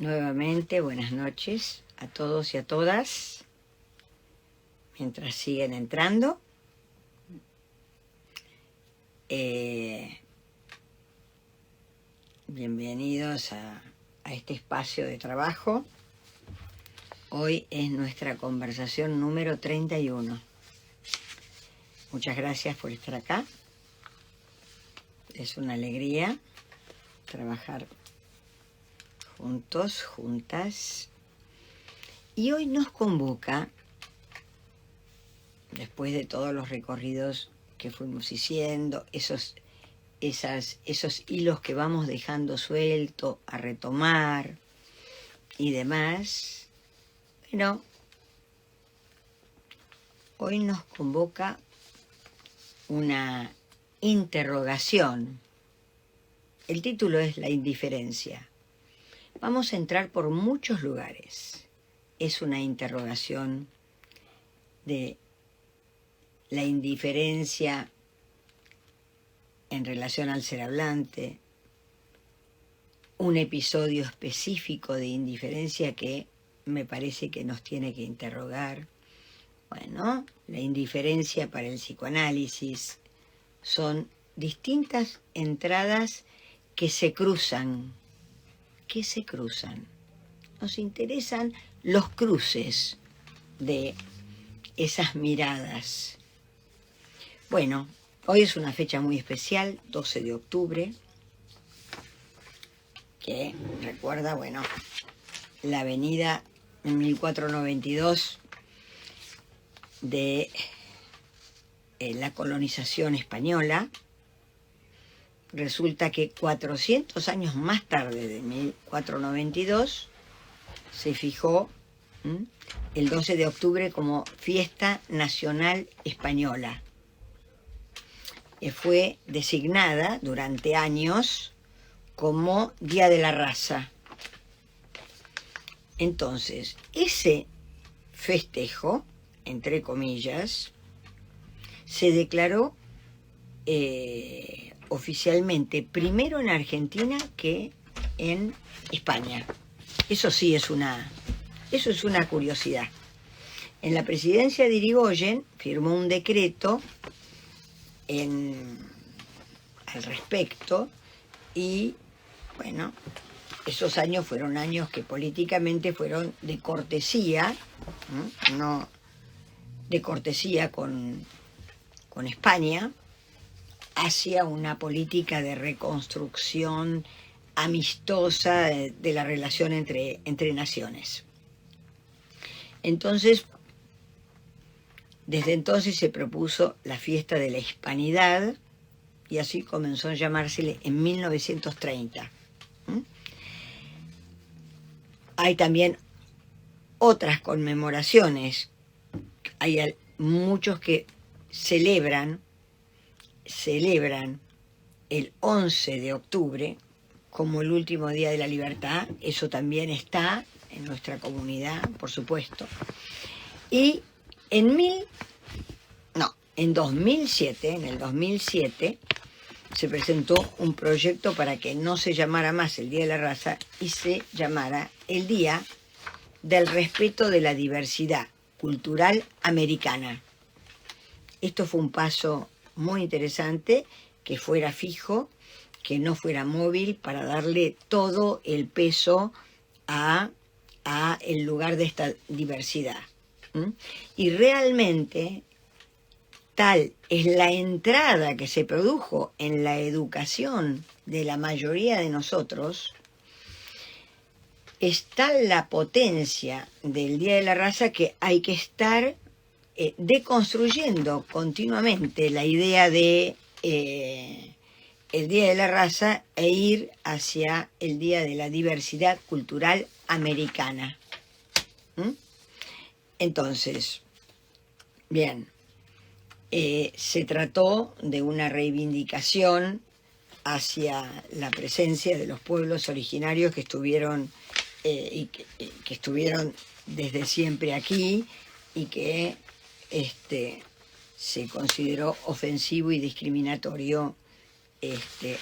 Nuevamente, buenas noches a todos y a todas. Mientras siguen entrando, bienvenidos a este espacio de trabajo. Hoy es nuestra conversación número 31. Muchas gracias por estar acá. Es una alegría trabajar juntos, juntas. Y hoy nos convoca, después de todos los recorridos que fuimos haciendo, esos hilos que vamos dejando suelto a retomar y demás, bueno, hoy nos convoca una interrogación. El título es La indiferencia. Vamos a entrar por muchos lugares. Es una interrogación de la indiferencia en relación al ser hablante, un episodio específico de indiferencia que me parece que nos tiene que interrogar. Bueno, la indiferencia para el psicoanálisis son distintas entradas que se cruzan. Nos interesan los cruces de esas miradas. Bueno, hoy es una fecha muy especial, 12 de octubre, que recuerda, bueno, la venida en 1492 de la colonización española. Resulta que 400 años más tarde, de 1492, se fijó el 12 de octubre como fiesta nacional española. Fue designada durante años como Día de la Raza. Entonces, ese festejo, entre comillas, se declaró oficialmente primero en Argentina que en España. Eso es una curiosidad. En la presidencia de Irigoyen firmó un decreto al respecto y, bueno, esos años fueron años que políticamente fueron de cortesía, no de cortesía con España, hacia una política de reconstrucción amistosa de la relación entre naciones. Entonces, desde entonces se propuso la fiesta de la Hispanidad y así comenzó a llamársele en 1930. Hay también otras conmemoraciones. Hay muchos que celebran el 11 de octubre como el último día de la libertad. Eso también está en nuestra comunidad, por supuesto. Y en el 2007, se presentó un proyecto para que no se llamara más el Día de la Raza y se llamara el Día del Respeto de la Diversidad Cultural Americana. Esto fue un paso muy interesante, que fuera fijo, que no fuera móvil, para darle todo el peso a el lugar de esta diversidad. Y realmente tal es la entrada que se produjo en la educación de la mayoría de nosotros, es tal la potencia del Día de la Raza que hay que estar deconstruyendo continuamente la idea de el Día de la Raza e ir hacia el Día de la Diversidad Cultural Americana. Entonces, bien, se trató de una reivindicación hacia la presencia de los pueblos originarios que estuvieron que estuvieron desde siempre aquí y que se consideró ofensivo y discriminatorio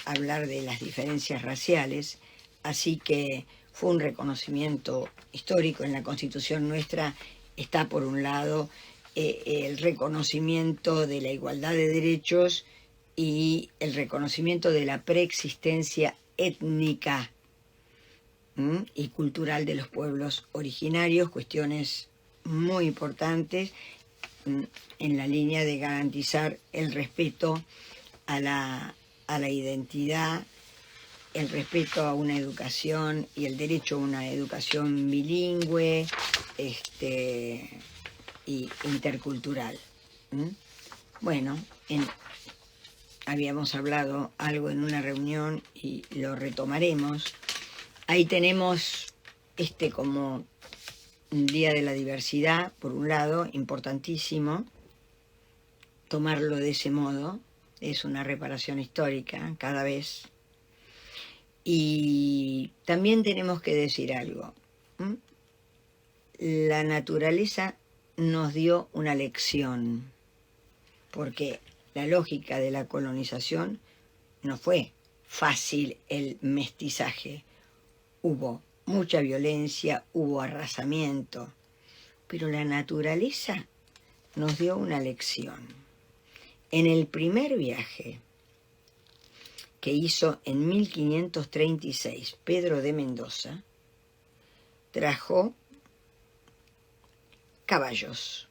hablar de las diferencias raciales, así que fue un reconocimiento histórico. En la Constitución nuestra está, por un lado, el reconocimiento de la igualdad de derechos y el reconocimiento de la preexistencia étnica y cultural de los pueblos originarios, cuestiones muy importantes en la línea de garantizar el respeto a la identidad, el respeto a una educación y el derecho a una educación bilingüe y intercultural. Bueno, habíamos hablado algo en una reunión y lo retomaremos. Ahí tenemos como un Día de la Diversidad, por un lado, importantísimo, tomarlo de ese modo, es una reparación histórica cada vez. Y también tenemos que decir algo. La naturaleza nos dio una lección, porque la lógica de la colonización no fue fácil el mestizaje. Hubo mucha violencia, hubo arrasamiento, pero la naturaleza nos dio una lección. En el primer viaje que hizo en 1536 Pedro de Mendoza, trajo caballos.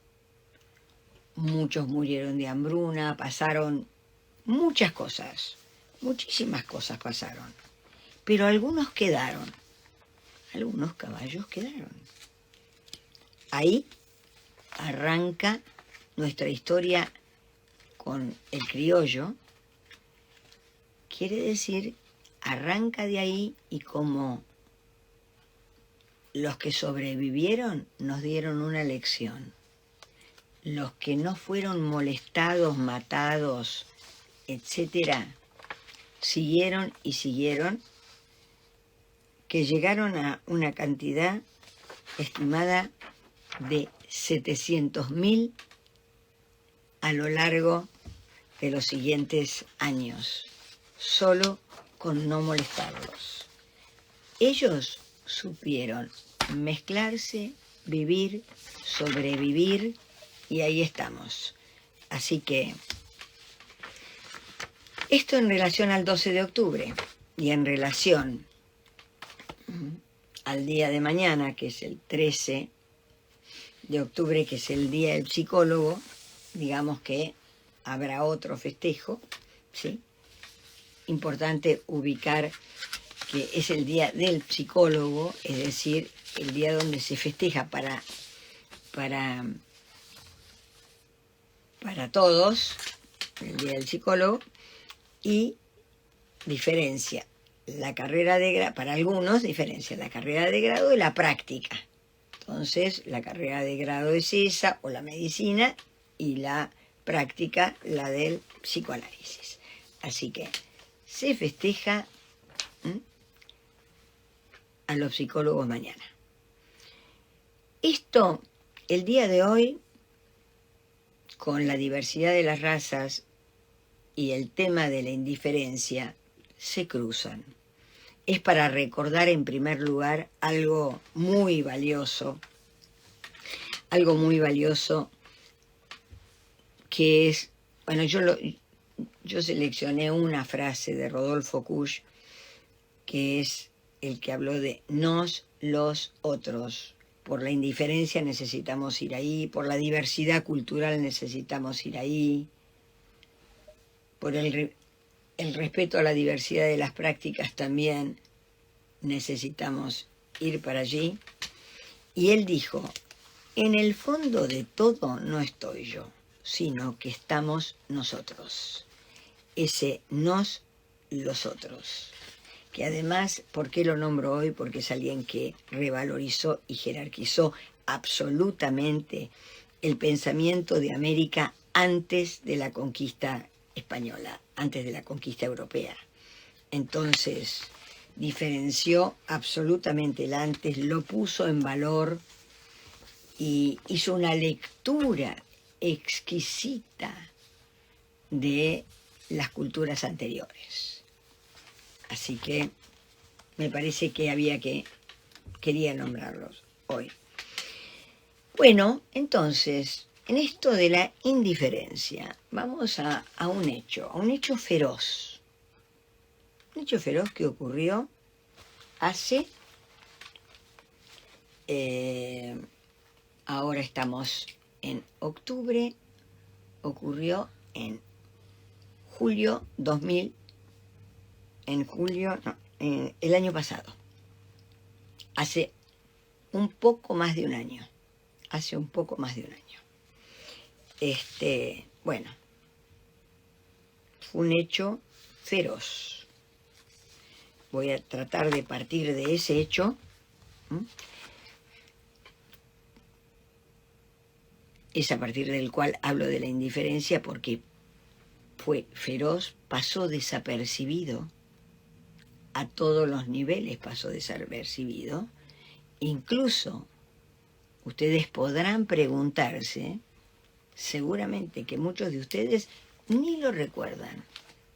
Muchos murieron de hambruna, pasaron muchas cosas, muchísimas cosas pasaron, pero algunos quedaron, algunos caballos quedaron. Ahí arranca nuestra historia con el criollo. Quiere decir, arranca de ahí, y como los que sobrevivieron nos dieron una lección. Los que no fueron molestados, matados, etcétera, siguieron y siguieron, que llegaron a una cantidad estimada de 700.000 a lo largo de los siguientes años, solo con no molestarlos. Ellos supieron mezclarse, vivir, sobrevivir, y ahí estamos. Así que esto en relación al 12 de octubre y en relación al día de mañana, que es el 13 de octubre, que es el Día del Psicólogo, digamos que habrá otro festejo, ¿sí? Importante ubicar que es el Día del Psicólogo, es decir, el día donde se festeja para todos, el Día del Psicólogo, y diferencia la carrera de grado, para algunos diferencia la carrera de grado de la práctica. Entonces, la carrera de grado es esa, o la medicina, y la práctica, la del psicoanálisis. Así que se festeja a los psicólogos mañana. Esto, el día de hoy, con la diversidad de las razas y el tema de la indiferencia, se cruzan. Es para recordar en primer lugar algo muy valioso que es, bueno, yo seleccioné una frase de Rodolfo Kusch, que es el que habló de nos, los, otros. Por la indiferencia necesitamos ir ahí, por la diversidad cultural necesitamos ir ahí, por el respeto a la diversidad de las prácticas también necesitamos ir para allí. Y él dijo, en el fondo de todo no estoy yo, sino que estamos nosotros. Ese nos, los otros. Que además, ¿por qué lo nombro hoy? Porque es alguien que revalorizó y jerarquizó absolutamente el pensamiento de América antes de la conquista española, antes de la conquista europea. Entonces, diferenció absolutamente el antes, lo puso en valor y hizo una lectura exquisita de las culturas anteriores. Así que me parece que había que quería nombrarlos hoy. Bueno, entonces, en esto de la indiferencia, vamos a un hecho feroz. Un hecho feroz que ocurrió hace, ahora estamos en octubre, ocurrió en julio 2000, el año pasado, hace un poco más de un año. Bueno, fue un hecho feroz. Voy a tratar de partir de ese hecho. Es a partir del cual hablo de la indiferencia, porque fue feroz, pasó desapercibido, a todos los niveles pasó desapercibido. Incluso ustedes podrán preguntarse, seguramente que muchos de ustedes ni lo recuerdan,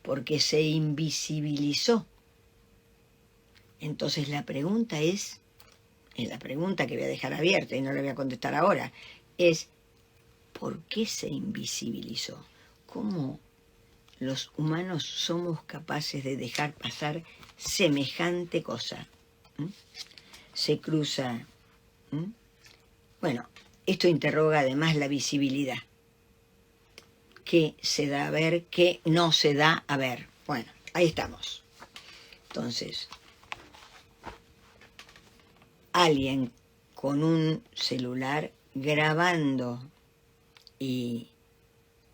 porque se invisibilizó. Entonces la pregunta es la pregunta que voy a dejar abierta y no la voy a contestar ahora, es ¿por qué se invisibilizó? ¿Cómo los humanos somos capaces de dejar pasar semejante cosa? Se cruza. Bueno, esto interroga además la visibilidad. ¿Qué se da a ver? ¿Qué no se da a ver? Bueno, ahí estamos. Entonces, alguien con un celular grabando y,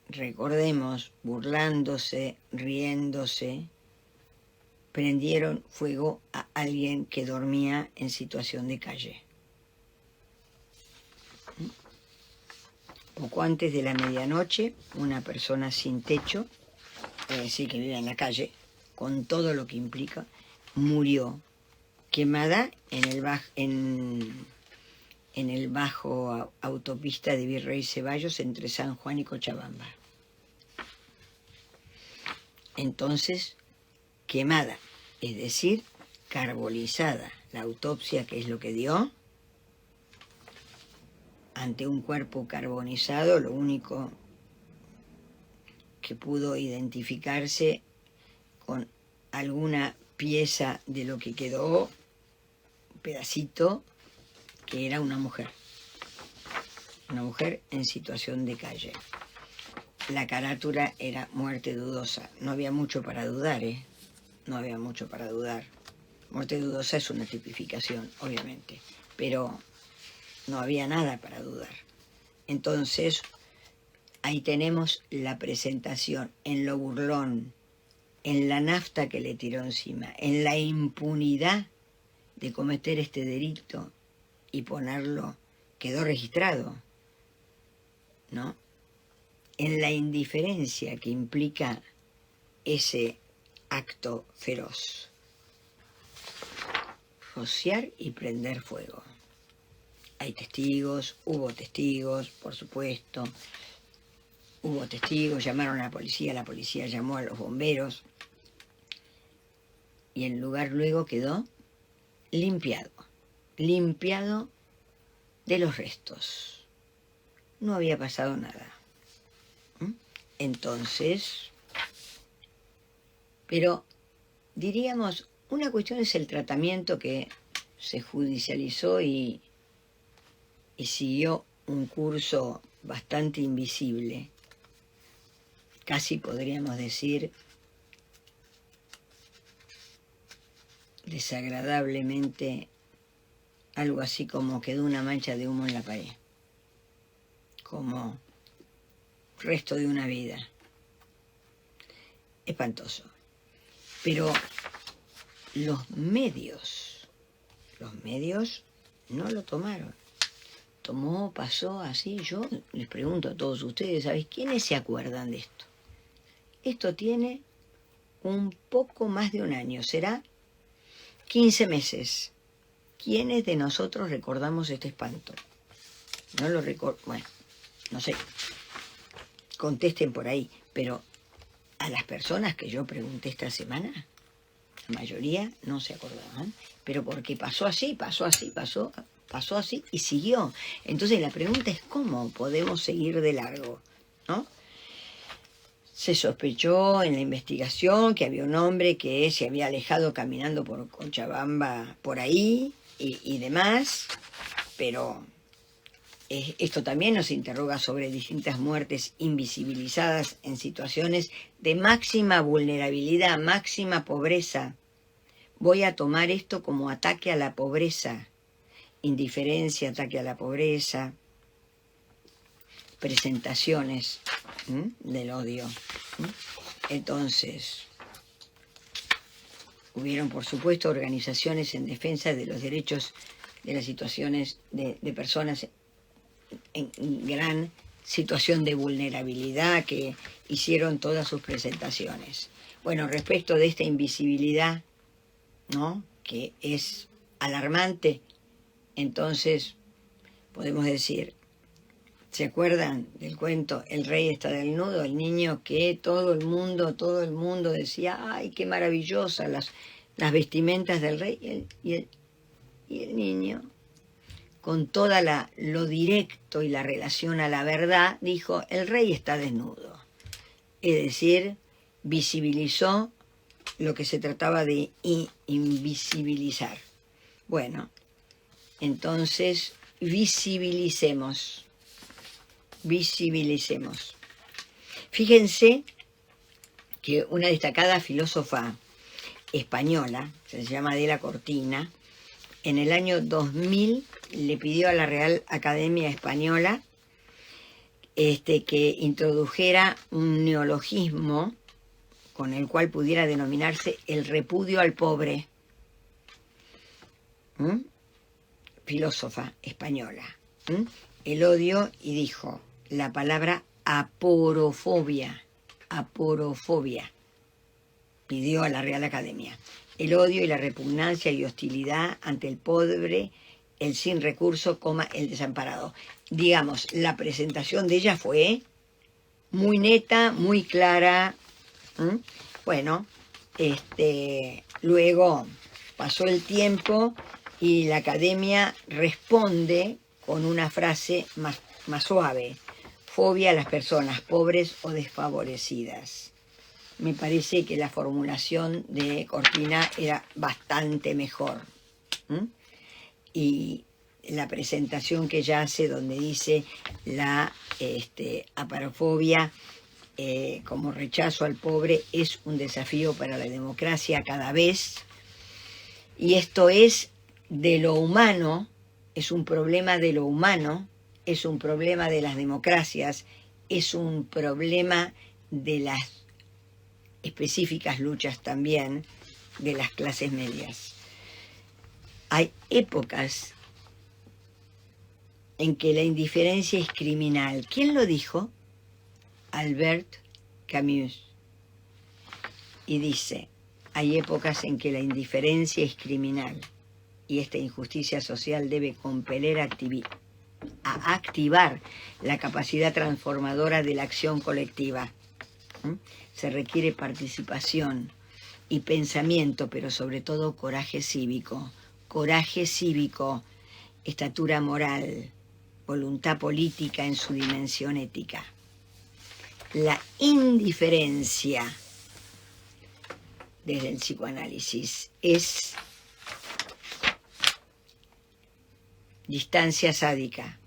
recordemos, burlándose, riéndose, prendieron fuego a alguien que dormía en situación de calle. Poco antes de la medianoche, una persona sin techo, es decir, que vive en la calle, con todo lo que implica, murió quemada en el bajo autopista de Virrey Ceballos entre San Juan y Cochabamba. Entonces, quemada, es decir, carbonizada. La autopsia, ¿qué es lo que dio? Ante un cuerpo carbonizado, lo único que pudo identificarse con alguna pieza de lo que quedó, un pedacito, que era una mujer en situación de calle. La carátula era muerte dudosa. No había mucho para dudar, No había mucho para dudar. Muerte dudosa es una tipificación, obviamente, pero no había nada para dudar. Entonces, ahí tenemos la presentación en lo burlón, en la nafta que le tiró encima, en la impunidad de cometer este delito y ponerlo, quedó registrado, ¿no? En la indiferencia que implica ese acto feroz. Rociar y prender fuego. Hay testigos, hubo testigos, por supuesto. Hubo testigos, llamaron a la policía llamó a los bomberos. Y el lugar luego quedó limpiado de los restos. No había pasado nada. Entonces, pero diríamos, una cuestión es el tratamiento que se judicializó y siguió un curso bastante invisible, casi podríamos decir desagradablemente, algo así como quedó una mancha de humo en la pared, como resto de una vida. Espantoso. Pero los medios no lo tomaron. Pasó así. Yo les pregunto a todos ustedes, ¿sabéis quiénes se acuerdan de esto? Esto tiene un poco más de un año, será 15 meses. ¿Quiénes de nosotros recordamos este espanto? No lo recuerdo, bueno, no sé, contesten por ahí, pero a las personas que yo pregunté esta semana, La mayoría no se acordaban, pero porque pasó así, pasó así y siguió. Entonces la pregunta es cómo podemos seguir de largo, ¿no? Se sospechó en la investigación que había un hombre que se había alejado caminando por Cochabamba por ahí y demás, pero esto también nos interroga sobre distintas muertes invisibilizadas en situaciones de máxima vulnerabilidad, máxima pobreza. Voy a tomar esto como ataque a la pobreza, indiferencia, ataque a la pobreza, presentaciones del odio. Entonces, hubieron por supuesto organizaciones en defensa de los derechos de las situaciones de personas en gran situación de vulnerabilidad que hicieron todas sus presentaciones. Bueno, respecto de esta invisibilidad, ¿no?, que es alarmante, entonces podemos decir, ¿se acuerdan del cuento El rey está desnudo? El niño que todo el mundo decía, ¡ay, qué maravillosas las vestimentas del rey! Y el niño, con toda lo directo y la relación a la verdad, dijo, el rey está desnudo. Es decir, visibilizó lo que se trataba de invisibilizar. Bueno, entonces visibilicemos. Fíjense que una destacada filósofa española, se llama Adela Cortina, en el año 2000 le pidió a la Real Academia Española que introdujera un neologismo con el cual pudiera denominarse el repudio al pobre. Filósofa española. El odio, y dijo la palabra aporofobia. Pidió a la Real Academia. El odio y la repugnancia y hostilidad ante el pobre, el sin recurso, el desamparado. Digamos, la presentación de ella fue muy neta, muy clara. Bueno, luego pasó el tiempo y la Academia responde con una frase más suave: fobia a las personas pobres o desfavorecidas. Me parece que la formulación de Cortina era bastante mejor. Y la presentación que ella hace, donde dice la aparofobia como rechazo al pobre, es un desafío para la democracia cada vez. Y esto es de lo humano, es un problema de lo humano, es un problema de las democracias, es un problema de las específicas luchas también de las clases medias. Hay épocas en que la indiferencia es criminal. ¿Quién lo dijo? Albert Camus. Y dice, hay épocas en que la indiferencia es criminal y esta injusticia social debe compeler a activar la capacidad transformadora de la acción colectiva. Se requiere participación y pensamiento, pero sobre todo coraje cívico, estatura moral, voluntad política en su dimensión ética. La indiferencia, desde el psicoanálisis, es distancia sádica,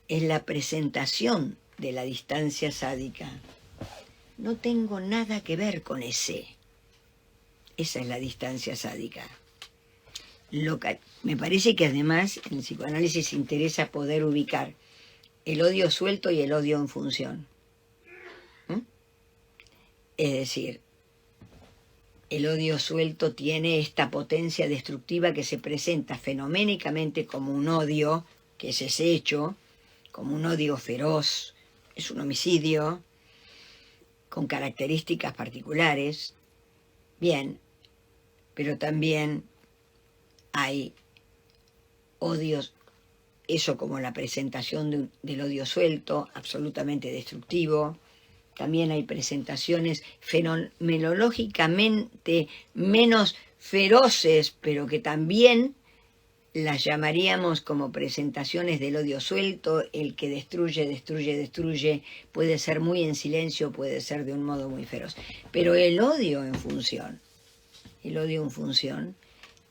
es la presentación de la distancia sádica. No tengo nada que ver con ese. Esa es la distancia sádica. Me parece que además en el psicoanálisis interesa poder ubicar el odio suelto y el odio en función. Es decir, el odio suelto tiene esta potencia destructiva que se presenta fenoménicamente como un odio, que es ese hecho, como un odio feroz, es un homicidio, con características particulares. Bien, pero también hay odios, eso como la presentación del odio suelto, absolutamente destructivo, también hay presentaciones fenomenológicamente menos feroces, pero que también las llamaríamos como presentaciones del odio suelto. El que destruye, destruye, destruye, puede ser muy en silencio, puede ser de un modo muy feroz. Pero el odio en función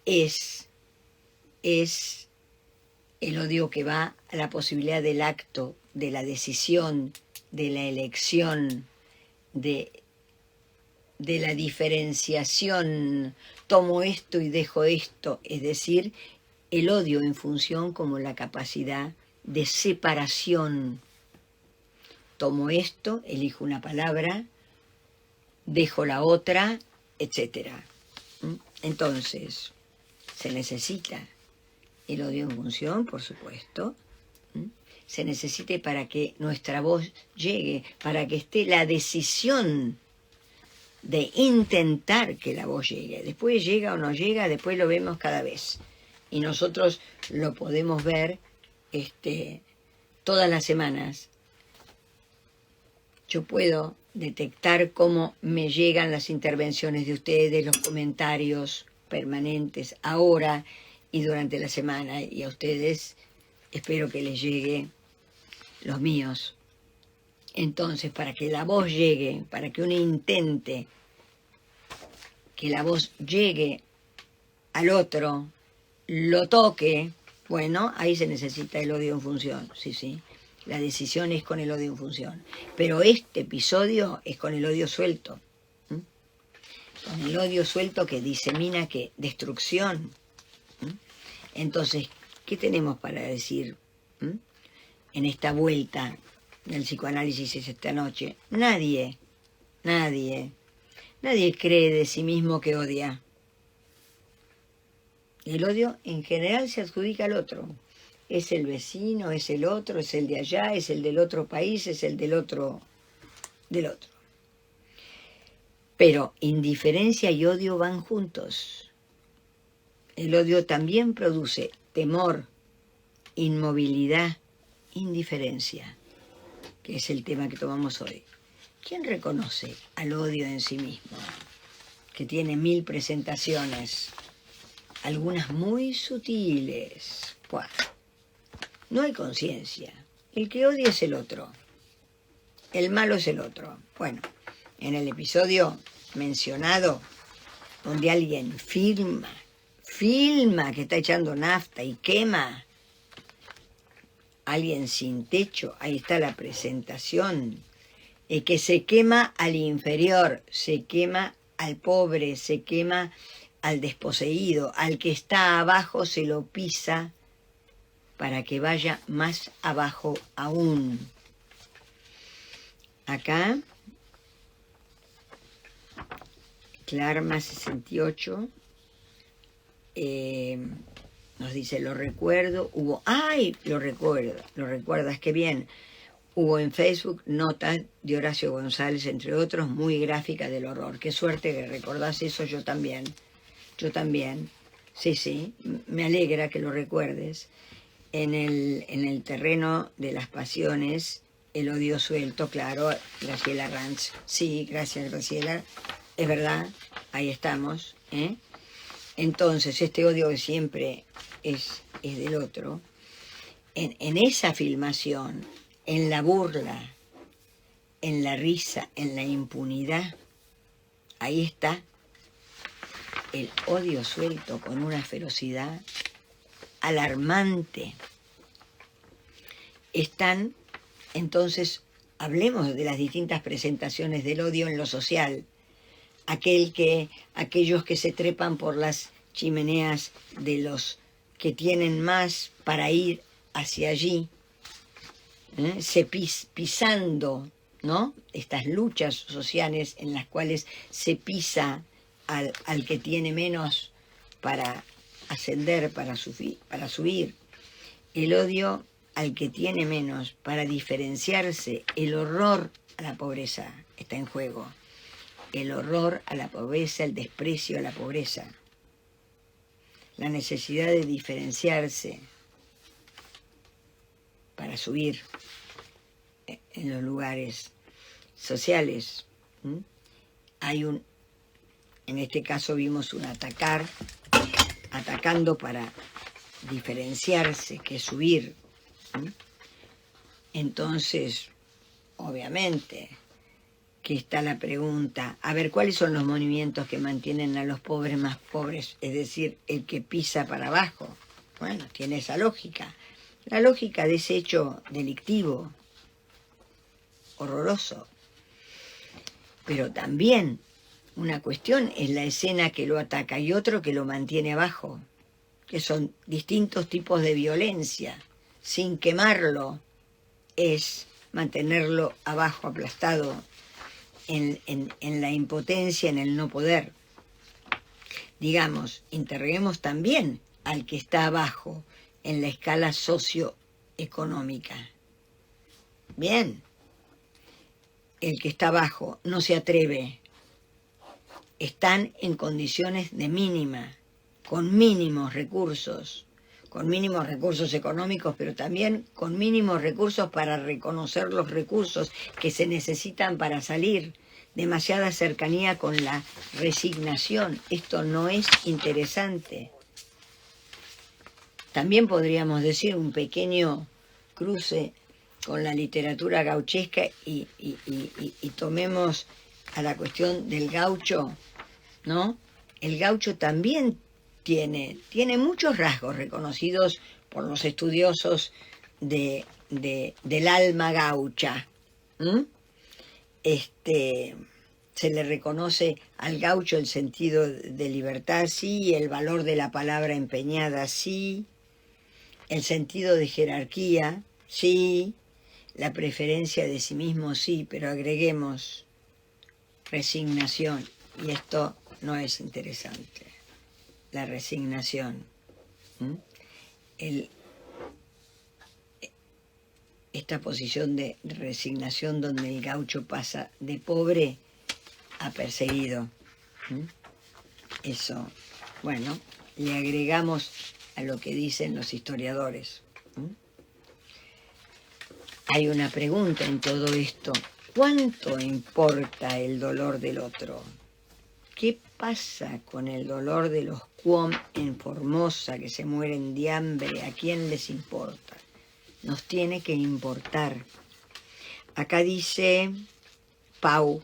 es el odio que va a la posibilidad del acto, de la decisión, de la elección, de la diferenciación. Tomo esto y dejo esto, es decir, el odio en función como la capacidad de separación. Tomo esto, elijo una palabra, dejo la otra, etc. Entonces, se necesita el odio en función, por supuesto. Se necesite para que nuestra voz llegue, para que esté la decisión de intentar que la voz llegue. Después llega o no llega, después lo vemos cada vez. Y nosotros lo podemos ver todas las semanas. Yo puedo detectar cómo me llegan las intervenciones de ustedes, los comentarios permanentes, ahora y durante la semana. Y a ustedes espero que les llegue los míos. Entonces, para que la voz llegue, para que uno intente que la voz llegue al otro, lo toque, bueno, ahí se necesita el odio en función, sí. La decisión es con el odio en función. Pero este episodio es con el odio suelto. Con el odio suelto que disemina, que destrucción. Entonces, ¿qué tenemos para decir en esta vuelta del psicoanálisis esta noche? Nadie cree de sí mismo que odia. El odio en general se adjudica al otro. Es el vecino, es el otro, es el de allá, es el del otro país, es el del otro. Pero indiferencia y odio van juntos. El odio también produce temor, inmovilidad, indiferencia, que es el tema que tomamos hoy. ¿Quién reconoce al odio en sí mismo? Que tiene 1000 presentaciones, algunas muy sutiles. Buah, no hay conciencia. El que odia es el otro. El malo es el otro. Bueno, en el episodio mencionado, donde alguien filma que está echando nafta y quema, alguien sin techo, ahí está la presentación, que se quema al inferior, se quema al pobre, se quema al desposeído, al que está abajo se lo pisa para que vaya más abajo aún. Acá, Clarma 68 nos dice, lo recuerdo, hubo, lo recuerdas, qué bien. Hubo en Facebook notas de Horacio González, entre otros, muy gráficas del horror. Qué suerte que recordás eso, yo también. Sí, me alegra que lo recuerdes. En el terreno de las pasiones, el odio suelto, claro, Graciela Ranz. Sí, gracias, Graciela. Es verdad, ahí estamos. Entonces, este odio que siempre es del otro, en esa filmación, en la burla, en la risa, en la impunidad, ahí está el odio suelto con una ferocidad alarmante. Están, entonces, hablemos de las distintas presentaciones del odio en lo social. Aquellos que se trepan por las chimeneas de los que tienen más para ir hacia allí, pisando, ¿no? Estas luchas sociales en las cuales se pisa al que tiene menos para ascender, para subir. El odio al que tiene menos para diferenciarse. El horror a la pobreza está en juego. El horror a la pobreza, el desprecio a la pobreza. La necesidad de diferenciarse para subir en los lugares. sociales. Hay en este caso vimos un atacando para diferenciarse, que es huir. Entonces, obviamente, que está la pregunta, a ver, ¿cuáles son los movimientos que mantienen a los pobres más pobres? Es decir, el que pisa para abajo. Bueno, tiene esa lógica. La lógica de ese hecho delictivo, horroroso. Pero también una cuestión es la escena que lo ataca y otro que lo mantiene abajo, que son distintos tipos de violencia. Sin quemarlo es mantenerlo abajo, aplastado, en la impotencia, en el no poder. Digamos, interroguemos también al que está abajo en la escala socioeconómica. Bien, el que está abajo no se atreve, están en condiciones de mínima, con mínimos recursos económicos, pero también con mínimos recursos para reconocer los recursos que se necesitan para salir. Demasiada cercanía con la resignación. Esto no es interesante. También podríamos decir un pequeño cruce con la literatura gauchesca y tomemos a la cuestión del gaucho, ¿no? El gaucho también tiene muchos rasgos reconocidos por los estudiosos del alma gaucha. Se le reconoce al gaucho el sentido de libertad, sí, el valor de la palabra empeñada, sí, el sentido de jerarquía, sí, la preferencia de sí mismo, sí, pero agreguemos resignación, y esto no es interesante. La resignación. Esta posición de resignación donde el gaucho pasa de pobre a perseguido. Eso, bueno, le agregamos a lo que dicen los historiadores. Hay una pregunta en todo esto. ¿Cuánto importa el dolor del otro? ¿Qué pasa con el dolor de los Cuom en Formosa que se mueren de hambre? ¿A quién les importa? Nos tiene que importar. Acá dice Pau,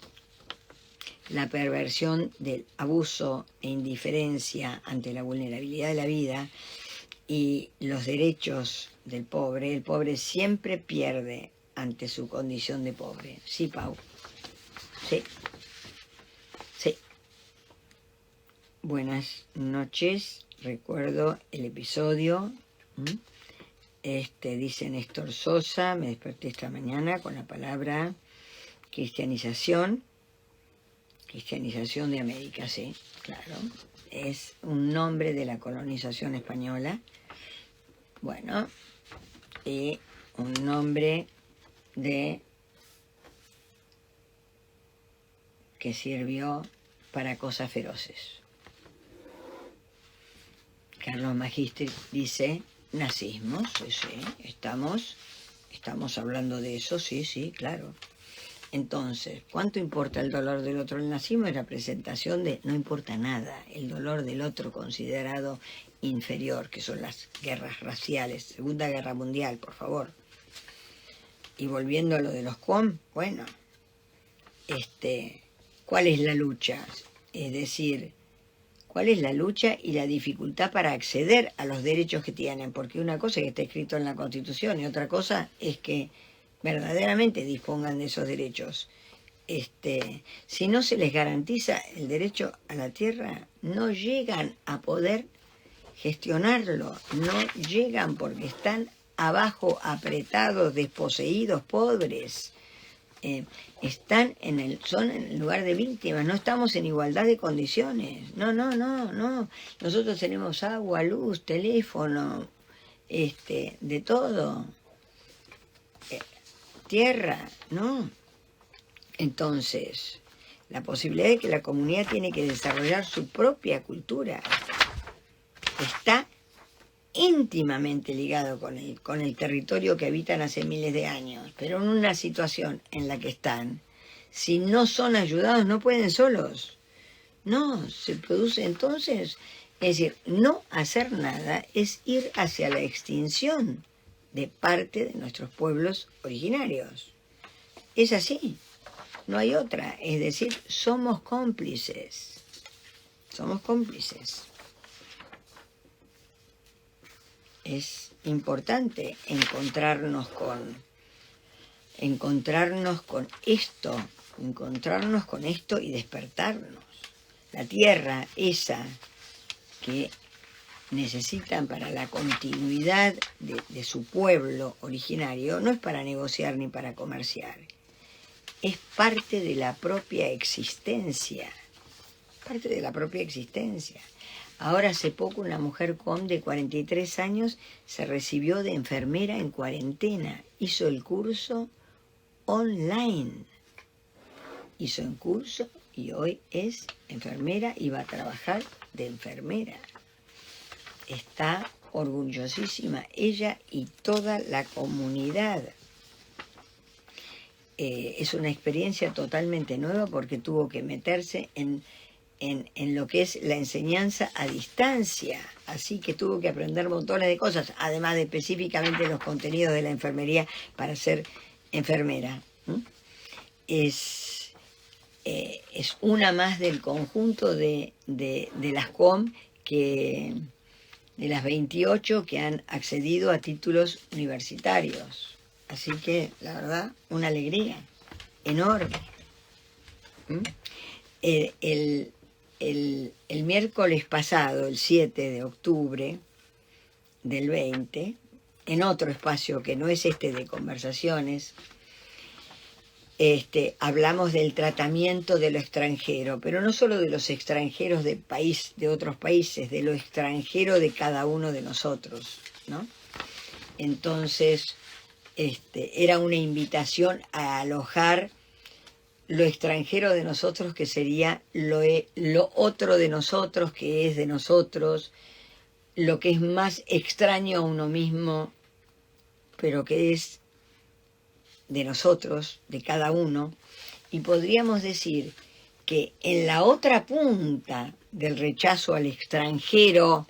la perversión del abuso e indiferencia ante la vulnerabilidad de la vida y los derechos del pobre. El pobre siempre pierde ante su condición de pobre. Sí, Pau. Sí. Sí. Buenas noches. Recuerdo el episodio. Dice Néstor Sosa, me desperté esta mañana con la palabra cristianización. Cristianización de América, sí, claro. Es un nombre de la colonización española. Bueno, y un nombre que sirvió para cosas feroces. Carlos Magistri dice nazismo, sí, estamos hablando de eso, sí, claro. Entonces, ¿cuánto importa el dolor del otro? El nazismo es la presentación de no importa nada, el dolor del otro considerado inferior, que son las guerras raciales, Segunda Guerra Mundial, por favor. Y volviendo a lo de los Cuom, bueno, ¿cuál es la lucha? Es decir, ¿cuál es la lucha y la dificultad para acceder a los derechos que tienen? Porque una cosa es que está escrito en la Constitución y otra cosa es que verdaderamente dispongan de esos derechos. Si no se les garantiza el derecho a la tierra, no llegan a poder gestionarlo, no llegan porque están abajo, apretados, desposeídos, pobres. Son en el lugar de víctimas, no estamos en igualdad de condiciones. No. Nosotros tenemos agua, luz, teléfono, de todo. Tierra, ¿no? Entonces, la posibilidad de que la comunidad tiene que desarrollar su propia cultura está íntimamente ligado con el territorio que habitan hace miles de años, pero en una situación en la que están, Si no son ayudados, no pueden solos. No, se produce entonces, es decir, no hacer nada es ir hacia la extinción de parte de nuestros pueblos originarios. Es así, no hay otra. Es decir, somos cómplices. Somos cómplices. Es importante encontrarnos con esto y despertarnos. La tierra, esa que necesitan para la continuidad de su pueblo originario, no es para negociar ni para comerciar. Es parte de la propia existencia. Parte de la propia existencia. Ahora hace poco una mujer com de 43 años se recibió de enfermera en cuarentena. Hizo el curso online. Hizo el curso y hoy es enfermera y va a trabajar de enfermera. Está orgullosísima ella y toda la comunidad. Es una experiencia totalmente nueva porque tuvo que meterse en lo que es la enseñanza a distancia, así que tuvo que aprender montones de cosas, además de específicamente los contenidos de la enfermería para ser enfermera. Es una más del conjunto de las COM, de las 28 que han accedido a títulos universitarios. Así que, la verdad, una alegría enorme. El miércoles pasado, el 7 de octubre del 20, en otro espacio que no es este de conversaciones, hablamos del tratamiento de lo extranjero, pero no solo de los extranjeros de otros países, de lo extranjero de cada uno de nosotros, ¿no? Entonces, era una invitación a alojar lo extranjero de nosotros, que sería lo otro de nosotros, que es de nosotros, lo que es más extraño a uno mismo, pero que es de nosotros, de cada uno. Y podríamos decir que en la otra punta del rechazo al extranjero,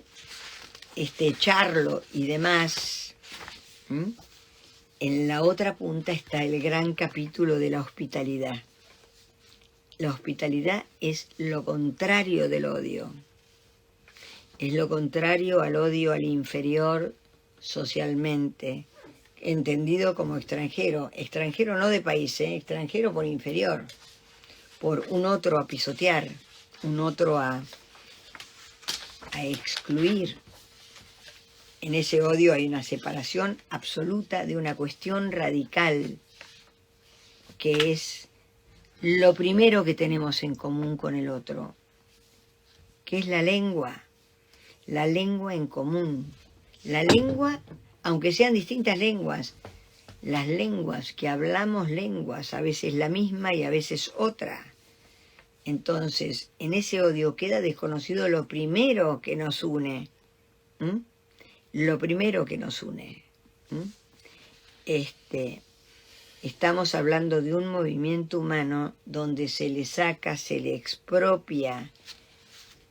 echarlo y demás, en la otra punta está el gran capítulo de la hospitalidad. La hospitalidad es lo contrario del odio. Es lo contrario al odio al inferior socialmente, entendido como extranjero. Extranjero no de país, extranjero por inferior, por un otro a pisotear, un otro a excluir. En ese odio hay una separación absoluta de una cuestión radical, que es lo primero que tenemos en común con el otro, que es la lengua en común. La lengua, aunque sean distintas lenguas, las lenguas que hablamos, a veces la misma y a veces otra. Entonces, en ese odio queda desconocido lo primero que nos une. Lo primero que nos une. Estamos hablando de un movimiento humano donde se le saca, se le expropia,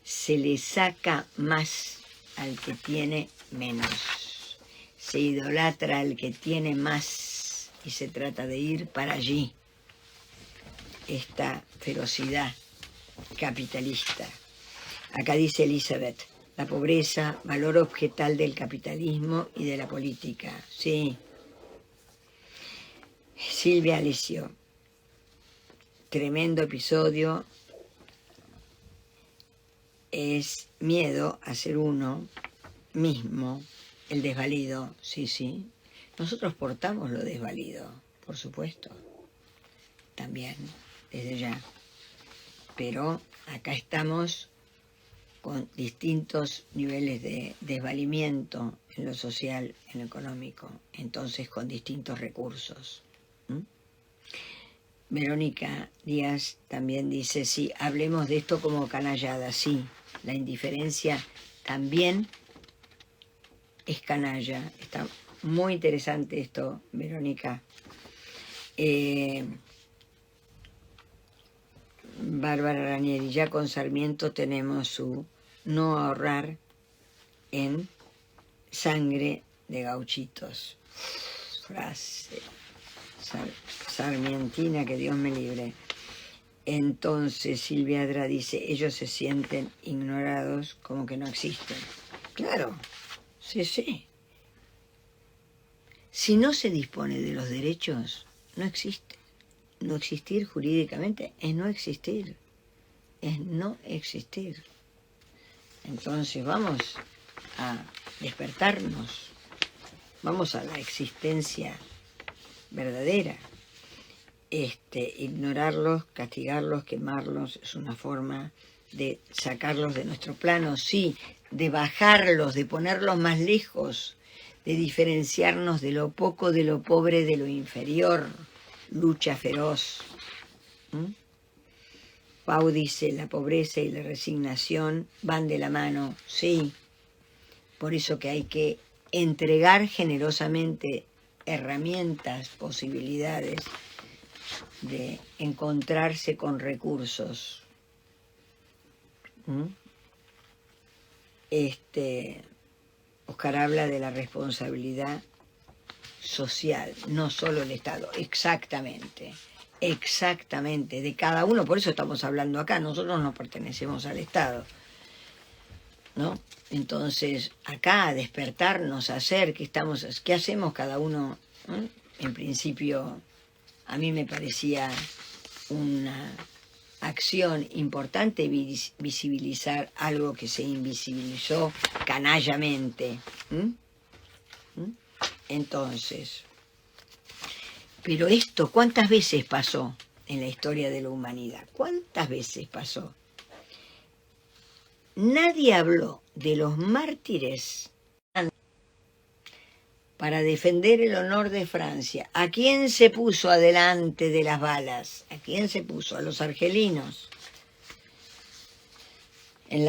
se le saca más al que tiene menos. Se idolatra al que tiene más y se trata de ir para allí. Esta ferocidad capitalista. Acá dice Elizabeth, la pobreza, valor objetal del capitalismo y de la política. Sí. Silvia Alessio, tremendo episodio. Es miedo a ser uno mismo, el desvalido, sí. Nosotros portamos lo desvalido, por supuesto, también, desde ya. Pero acá estamos con distintos niveles de desvalimiento en lo social, en lo económico, entonces con distintos recursos. Verónica Díaz también dice, sí, hablemos de esto como canallada, sí, la indiferencia también es canalla. Está muy interesante esto, Verónica. Bárbara Ranieri, ya con Sarmiento tenemos su no ahorrar en sangre de gauchitos. Frase sarmientina, que Dios me libre. Entonces Silvia Adra dice, ellos se sienten ignorados, como que no existen. Claro, sí, sí. Si no se dispone de los derechos, no existe. No existir jurídicamente es no existir. Es no existir. Entonces vamos a despertarnos. Vamos a la existencia verdadera. Ignorarlos, castigarlos, quemarlos, es una forma de sacarlos de nuestro plano, sí, de bajarlos, de ponerlos más lejos, de diferenciarnos de lo poco, de lo pobre, de lo inferior. Lucha feroz. Pau dice, la pobreza y la resignación van de la mano, sí. Por eso que hay que entregar generosamente herramientas, posibilidades de encontrarse con recursos. Oscar habla de la responsabilidad social, no solo el Estado, exactamente, de cada uno, por eso estamos hablando acá, nosotros no pertenecemos al Estado, ¿no? Entonces, acá a despertarnos, a hacer, ¿qué hacemos cada uno? En principio, a mí me parecía una acción importante visibilizar algo que se invisibilizó canallamente. Entonces, pero esto, ¿cuántas veces pasó en la historia de la humanidad? ¿Cuántas veces pasó? Nadie habló de los mártires para defender el honor de Francia. ¿A quién se puso adelante de las balas? ¿A quién se puso? A los argelinos. En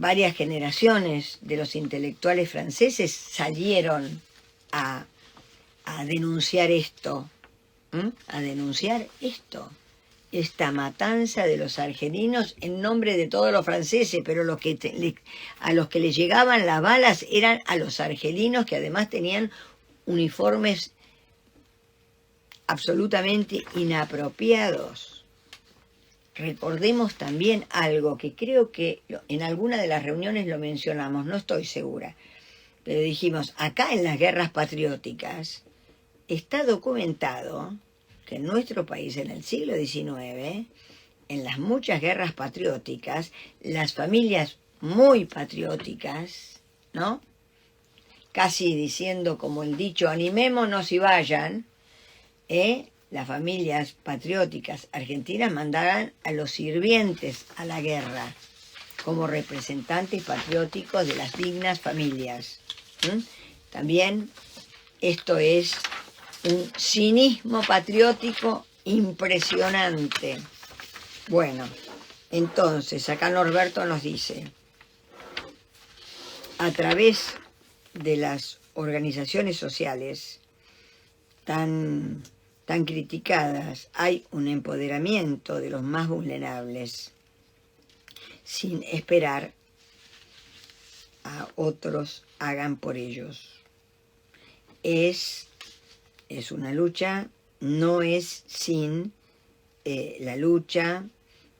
varias generaciones de los intelectuales franceses salieron a denunciar esto, esta matanza de los argelinos en nombre de todos los franceses, pero a los que les llegaban las balas eran a los argelinos, que además tenían uniformes absolutamente inapropiados. Recordemos también algo que creo que en alguna de las reuniones lo mencionamos, no estoy segura, pero dijimos, acá en las guerras patrióticas está documentado que en nuestro país, en el siglo XIX, en las muchas guerras patrióticas, las familias muy patrióticas, ¿no? Casi diciendo como el dicho, animémonos y vayan, las familias patrióticas argentinas mandaban a los sirvientes a la guerra como representantes patrióticos de las dignas familias. También esto es un cinismo patriótico impresionante. Bueno, entonces acá Norberto nos dice, a través de las organizaciones sociales tan criticadas, hay un empoderamiento de los más vulnerables, sin esperar a otros hagan por ellos. Es una lucha, no es sin la lucha.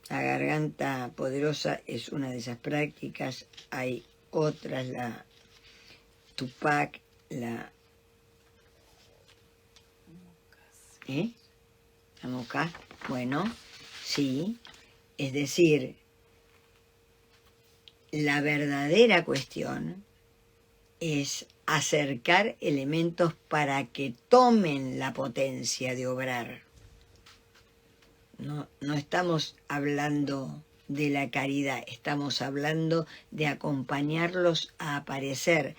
La garganta poderosa es una de esas prácticas, hay otras, la Tupac, la Moca, bueno, sí, es decir, la verdadera cuestión es acercar elementos para que tomen la potencia de obrar. No estamos hablando de la caridad, estamos hablando de acompañarlos a aparecer,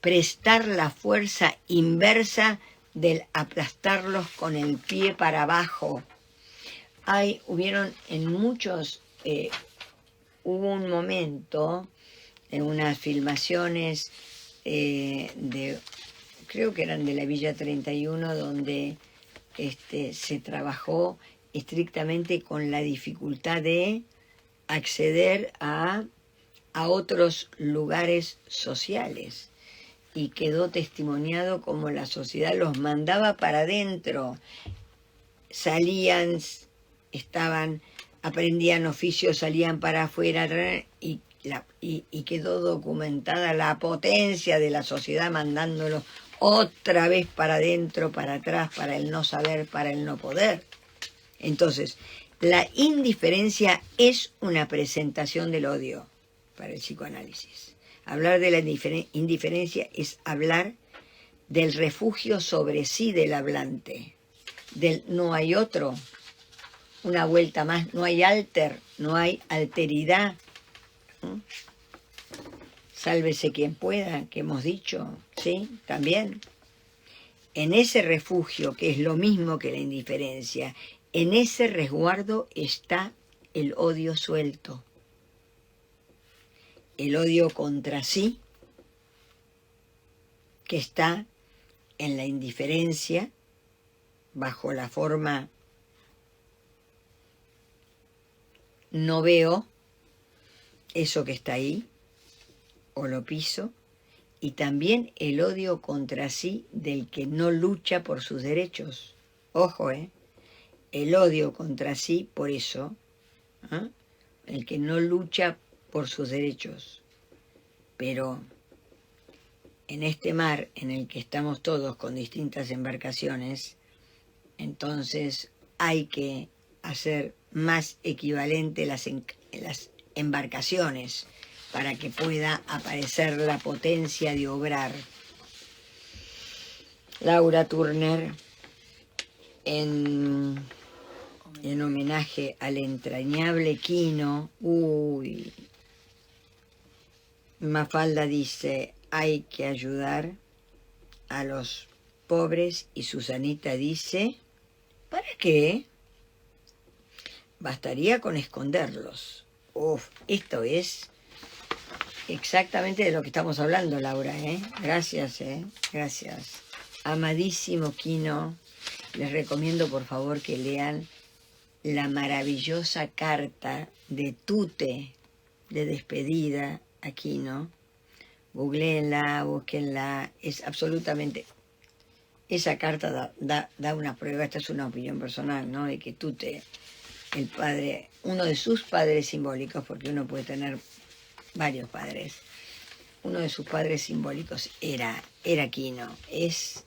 prestar la fuerza inversa del aplastarlos con el pie para abajo. Hubieron en muchos, hubo un momento en unas filmaciones creo que eran de la Villa 31, donde se trabajó estrictamente con la dificultad de acceder a otros lugares sociales. Y quedó testimoniado como la sociedad los mandaba para adentro. Salían, aprendían oficios, salían para afuera, y quedó documentada la potencia de la sociedad mandándolos otra vez para adentro, para atrás, para el no saber, para el no poder. Entonces, la indiferencia es una presentación del odio para el psicoanálisis. Hablar de la indiferencia es hablar del refugio sobre sí del hablante, del no hay otro, una vuelta más, no hay alter, no hay alteridad. Sálvese quien pueda, que hemos dicho, ¿sí? También. En ese refugio, que es lo mismo que la indiferencia, en ese resguardo está el odio suelto. El odio contra sí, que está en la indiferencia, bajo la forma no veo eso que está ahí, o lo piso, y también el odio contra sí del que no lucha por sus derechos. Ojo, el odio contra sí, por eso, el que no lucha por sus derechos. Pero en este mar en el que estamos todos con distintas embarcaciones, entonces hay que hacer más equivalente las embarcaciones para que pueda aparecer la potencia de obrar. Laura Turner, en homenaje al entrañable Quino, Mafalda dice, hay que ayudar a los pobres, y Susanita dice, ¿para qué? Bastaría con esconderlos. Esto es exactamente de lo que estamos hablando, Laura, Gracias, gracias. Amadísimo Quino, les recomiendo por favor que lean la maravillosa carta de Tute, de despedida a Quino. Googleenla, búsquenla, es absolutamente... Esa carta da una prueba, esta es una opinión personal, ¿no? De que Tute, el padre, uno de sus padres simbólicos, porque uno puede tener varios padres, uno de sus padres simbólicos era Quino. Es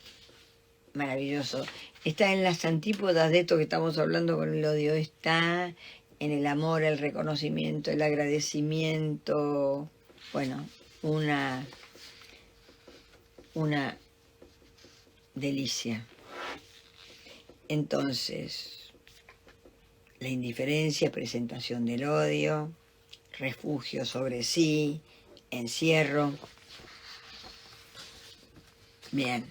maravilloso. Está en las antípodas de esto que estamos hablando con el odio, está en el amor, el reconocimiento, el agradecimiento, bueno, una delicia. Entonces, la indiferencia, presentación del odio, refugio sobre sí, encierro. Bien,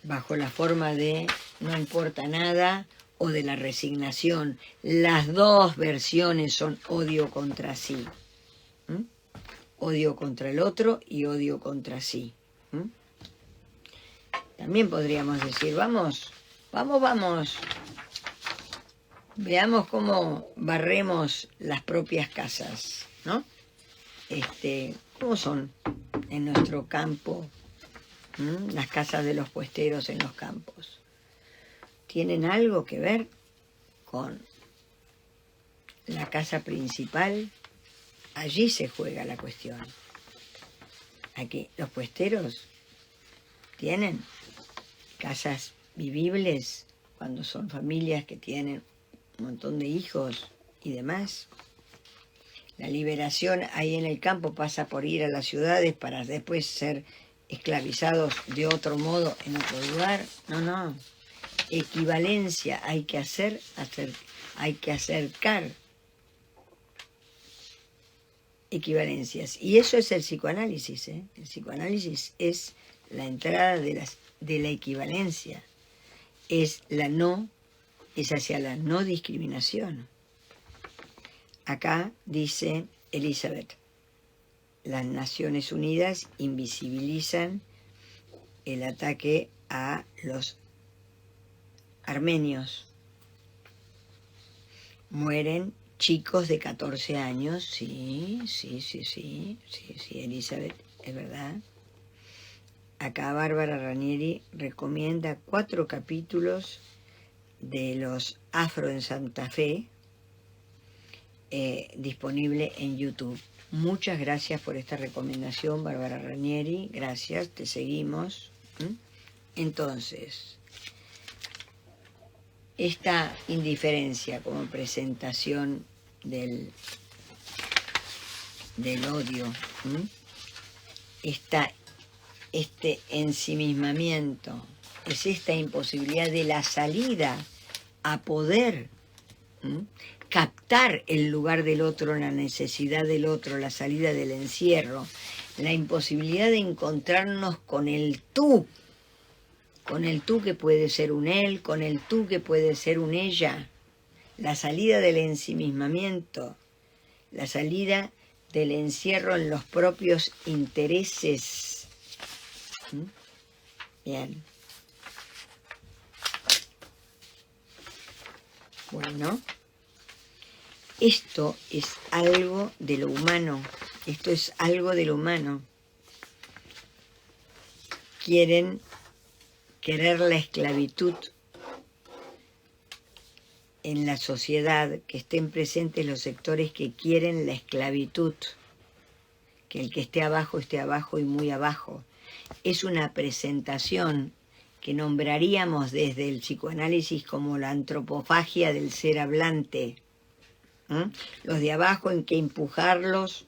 bajo la forma de no importa nada o de la resignación. Las dos versiones son odio contra sí. Odio contra el otro y odio contra sí. También podríamos decir, vamos. Veamos cómo barremos las propias casas, ¿no? ¿Cómo son en nuestro campo las casas de los puesteros en los campos? ¿Tienen algo que ver con la casa principal? Allí se juega la cuestión. Aquí los puesteros tienen casas vivibles cuando son familias que tienen un montón de hijos y demás. La liberación ahí en el campo pasa por ir a las ciudades para después ser esclavizados de otro modo en otro lugar. No. Equivalencia hay que hay que acercar equivalencias. Y eso es el psicoanálisis, El psicoanálisis es la entrada de la equivalencia. Es hacia la no discriminación. Acá dice Elizabeth, las Naciones Unidas invisibilizan el ataque a los armenios. mueren chicos de 14 años, sí, Elizabeth, es verdad. Acá Bárbara Ranieri recomienda 4 capítulos de los Afro en Santa Fe, disponible en YouTube. Muchas gracias por esta recomendación, Bárbara Ranieri, gracias, te seguimos. Entonces, esta indiferencia como presentación del odio, este ensimismamiento, es esta imposibilidad de la salida a poder captar el lugar del otro, la necesidad del otro, la salida del encierro, la imposibilidad de encontrarnos con el tú que puede ser un él, con el tú que puede ser un ella, la salida del ensimismamiento, la salida del encierro en los propios intereses. Bien. Bueno, esto es algo de lo humano, esto es algo de lo humano. Quieren querer la esclavitud en la sociedad, que estén presentes los sectores que quieren la esclavitud, que el que esté abajo y muy abajo. Es una presentación que nombraríamos desde el psicoanálisis como la antropofagia del ser hablante. Los de abajo hay que empujarlos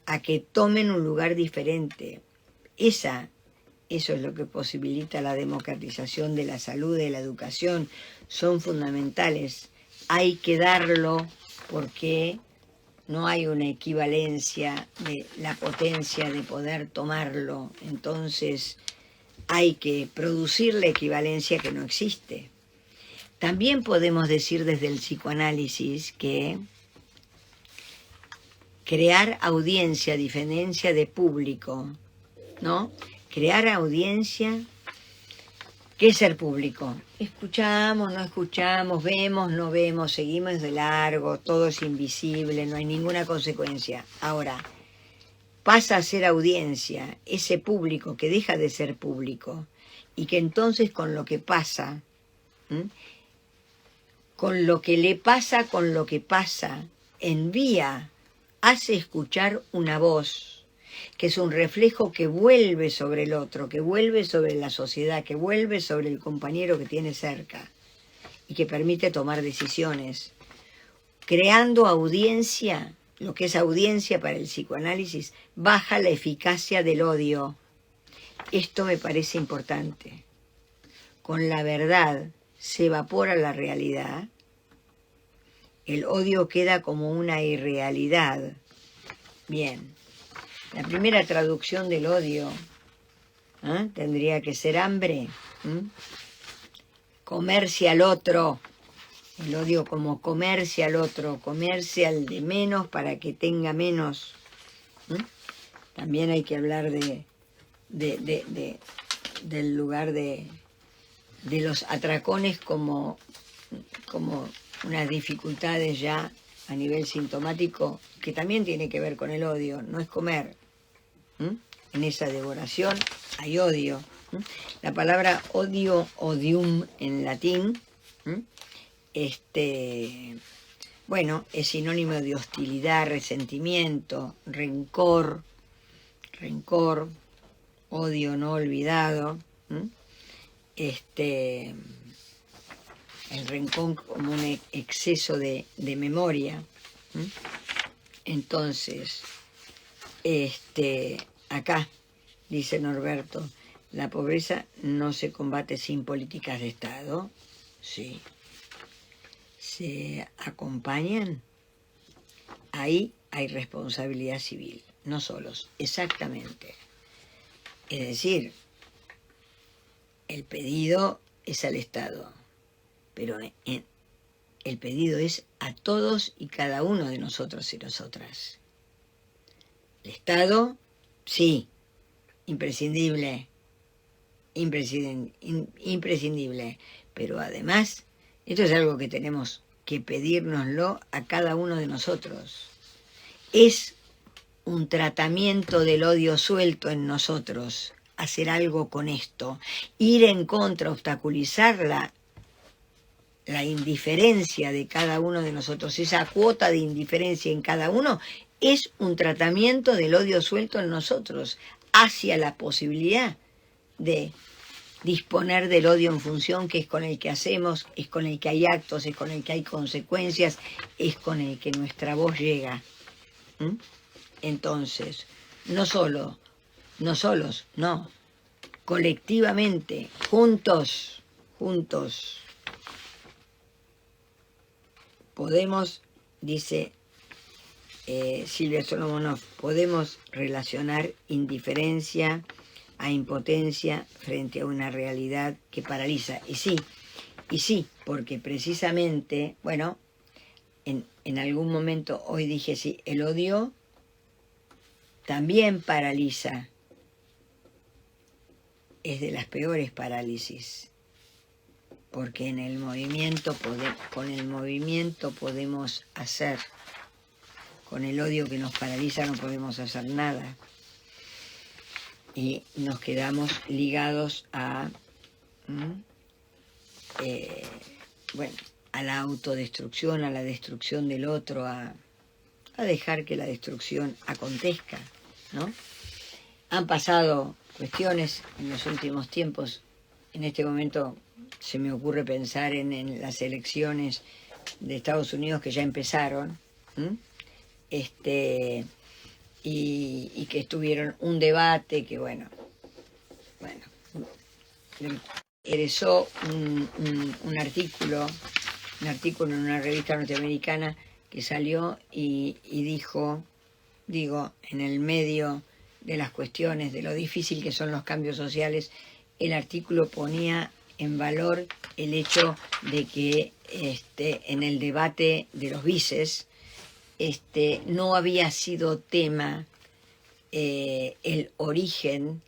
a que tomen un lugar diferente. Eso es lo que posibilita la democratización de la salud, de la educación, son fundamentales. Hay que darlo porque no hay una equivalencia de la potencia de poder tomarlo, entonces hay que producir la equivalencia que no existe. También podemos decir desde el psicoanálisis que crear audiencia, diferencia de público, ¿no? Crear audiencia, ¿qué es ser público? Escuchamos, no escuchamos, vemos, no vemos, seguimos de largo, todo es invisible, no hay ninguna consecuencia. Ahora, pasa a ser audiencia, ese público que deja de ser público y que entonces con lo que pasa, con lo que le pasa, con lo que pasa, envía, hace escuchar una voz, que es un reflejo que vuelve sobre el otro, que vuelve sobre la sociedad, que vuelve sobre el compañero que tiene cerca y que permite tomar decisiones, creando audiencia. Lo que es audiencia para el psicoanálisis baja la eficacia del odio. Esto me parece importante. Con la verdad se evapora la realidad, el odio queda como una irrealidad. Bien. La primera traducción del odio tendría que ser hambre, comerse al otro, el odio como comerse al otro, comerse al de menos para que tenga menos. También hay que hablar del lugar de los atracones como unas dificultades ya a nivel sintomático, que también tiene que ver con el odio, no es comer. En esa devoración hay odio. La palabra odio, odium en latín, bueno, es sinónimo de hostilidad, resentimiento, rencor, odio no olvidado, el rencor como un exceso de memoria. Entonces, acá dice Norberto, la pobreza no se combate sin políticas de Estado. Sí. Se acompañan. Ahí hay responsabilidad civil, no solos, exactamente. Es decir, el pedido es al Estado, pero el pedido es a todos y cada uno de nosotros y nosotras. El Estado, sí, imprescindible, pero además, esto es algo que tenemos que pedírnoslo a cada uno de nosotros. Es un tratamiento del odio suelto en nosotros, hacer algo con esto, ir en contra, obstaculizar la indiferencia de cada uno de nosotros, esa cuota de indiferencia en cada uno, es un tratamiento del odio suelto en nosotros, hacia la posibilidad de disponer del odio en función, que es con el que hacemos, es con el que hay actos, es con el que hay consecuencias, es con el que nuestra voz llega. Entonces, no solos, no, colectivamente, juntos, podemos, dice Silvia Solomonov, podemos relacionar indiferencia a impotencia frente a una realidad que paraliza. Y sí, porque precisamente, bueno, en algún momento hoy dije, sí, el odio también paraliza, es de las peores parálisis, porque en el movimiento con el movimiento podemos hacer, con el odio que nos paraliza no podemos hacer nada, y nos quedamos ligados a a la autodestrucción, a la destrucción del otro, a dejar que la destrucción acontezca, ¿no? Han pasado cuestiones en los últimos tiempos. En este momento se me ocurre pensar en las elecciones de Estados Unidos que ya empezaron, y que estuvieron un debate que, bueno, egresó un artículo en una revista norteamericana que salió y dijo, en el medio de las cuestiones, de lo difícil que son los cambios sociales, el artículo ponía en valor el hecho de que en el debate de los vices no había sido tema el origen,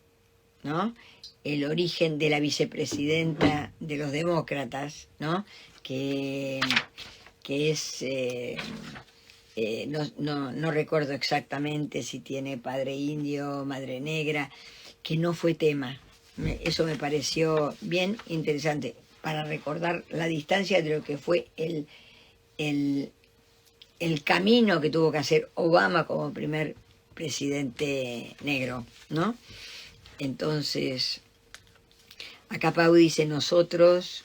¿no? El origen de la vicepresidenta de los demócratas, ¿no? Que es, no recuerdo exactamente si tiene padre indio, madre negra, que no fue tema. Eso me pareció bien interesante para recordar la distancia de lo que fue el camino que tuvo que hacer Obama como primer presidente negro, ¿no? Entonces, acá Pau dice, nosotros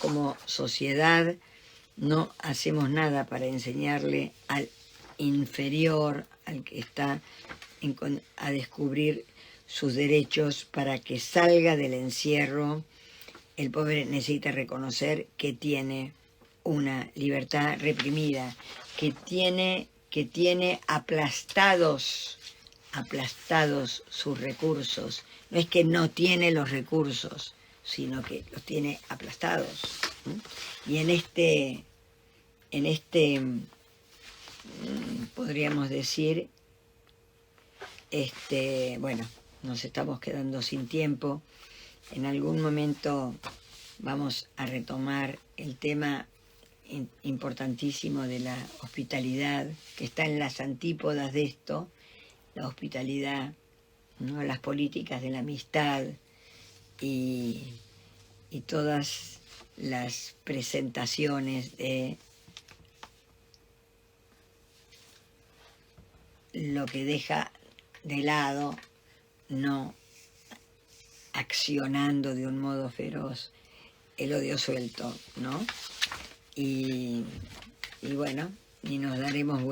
como sociedad no hacemos nada para enseñarle al inferior, al que está a descubrir sus derechos para que salga del encierro. El pobre necesita reconocer que tiene una libertad reprimida, que tiene aplastados sus recursos. No es que no tiene los recursos, sino que los tiene aplastados. Y en este podríamos decir, bueno, nos estamos quedando sin tiempo. En algún momento vamos a retomar el tema importantísimo de la hospitalidad, que está en las antípodas de esto, la hospitalidad, ¿no? Las políticas de la amistad y todas las presentaciones de lo que deja de lado, no accionando de un modo feroz el odio suelto, ¿no? Y bueno, y nos daremos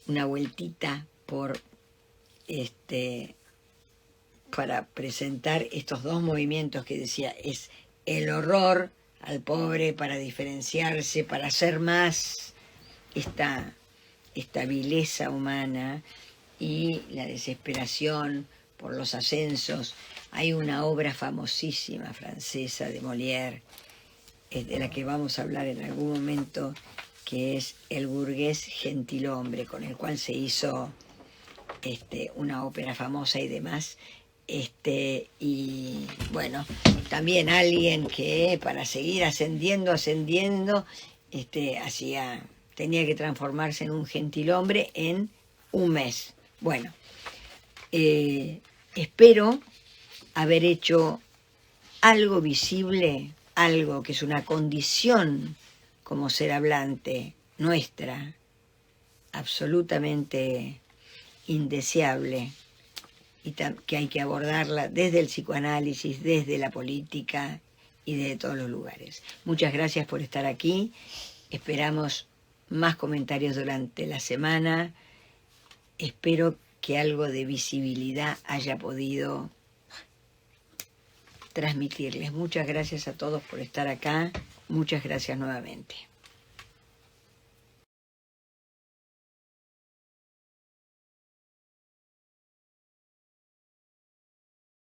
una vueltita por para presentar estos dos movimientos que decía, es el horror al pobre para diferenciarse, para hacer más esta vileza humana, y la desesperación por los ascensos. Hay una obra famosísima francesa de Molière, de la que vamos a hablar en algún momento, que es El burgués gentilhombre, con el cual se hizo una ópera famosa y demás, Y bueno, también alguien que para seguir ascendiendo, tenía que transformarse en un gentilhombre en un mes. Bueno, espero haber hecho algo visible, algo que es una condición como ser hablante nuestra, absolutamente indeseable, y que hay que abordarla desde el psicoanálisis, desde la política y desde todos los lugares. Muchas gracias por estar aquí. Esperamos más comentarios durante la semana. Espero que algo de visibilidad haya podido transmitirles. Muchas gracias a todos por estar acá. Muchas gracias nuevamente.